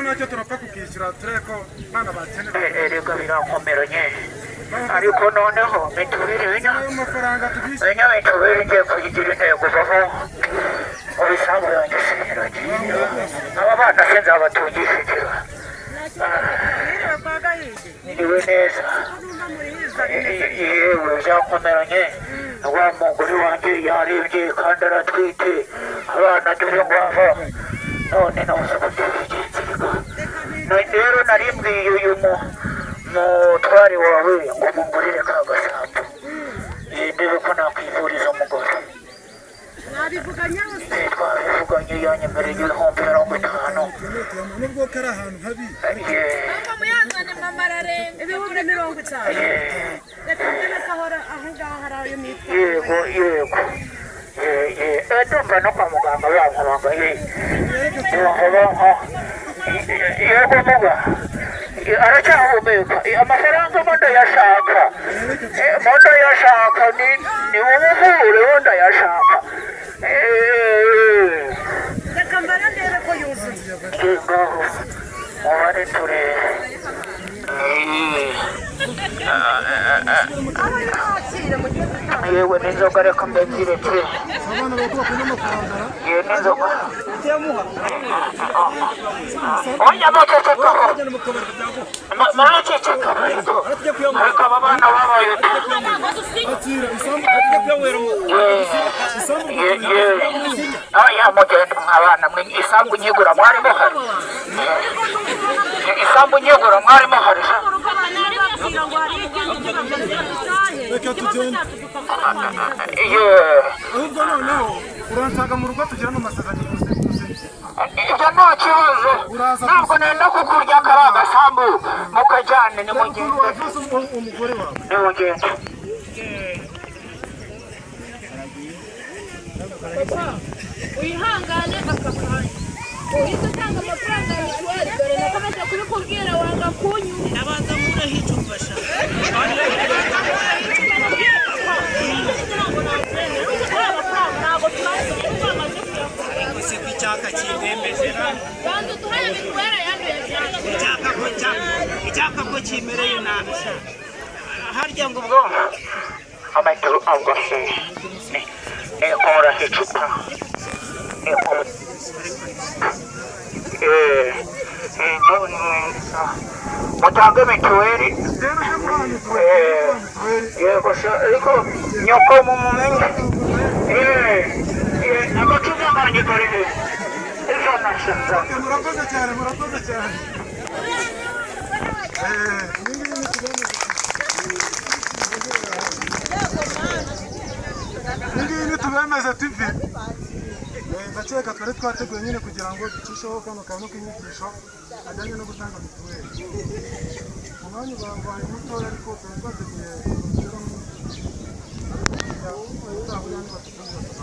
nacyo turapfa kukishyura turebe ko bana bakenera erega birakomeranye ariko noneho mituweli amafaranga tubishyura wenya mituweli ngiye kuyigira intego vaho mu bisambu yanjye siniragiye aba bana se nzabatungishijira niriwe neza yewe byakomeranye wa mugore wanjye yarebye kandi aratwite abana dore ngwava none nawuze kubyigenzereka rero narimbwiye uyu mutware wawe ngo mungurire ka gasambu ndebe ko nakwivuriza umugore twabivuganye yanyemereye ibihumbi 50 nubwo kari ahantu habi muyazane mama araremba ibihumbi 50 reka mbere kahora aho ngaho hari ayo mitwa yego ndumva no kwa muganga bamuhamagaye yego muga aracyahumeka amafaranga mo ndayashaka ni umuvure wo ndayashaka reka mbere ndebe ko yuzuye ngaho mubare turebe yewe n'inzoga reka mbegireke yewe n'inzoga oya mucecekaho mucecekaho ariko aba bana babaye oya mugende mwabana mwe isambu nyigura mwari muhari reka tugende ahubwo noneho uransanga mu rugo tugira n'amasezerano ibyo nta kibazo ntabwo nenda kukurya kari agasambu mukajyane nimugende umugore wawe nimugende wihangane aka kanya uhita utanga amafaranga ya mituweli dore nakomeje kubikubwira wanga kunyura nabanza mureho icumfasha gusa ko icyaka kimbembejera kandi uduhaye mituweli yanduye icyaka ko kimereye nabi harya ngo ubwo amaturu agose nekora icupa mutange mituweli yego ariko nyoko mumumenye agacupa kanjye kari ijana murakoze cyane ngiyi nitubemeze tuvi ndakeka twari twateguye nyine kugira ngo ducisheho kano kantu k'inyigisho ajyanye no gutanga mituweli umwanya ubaye mutoya ariko twari twateguye kugera mu uzahurira niba tuzaganira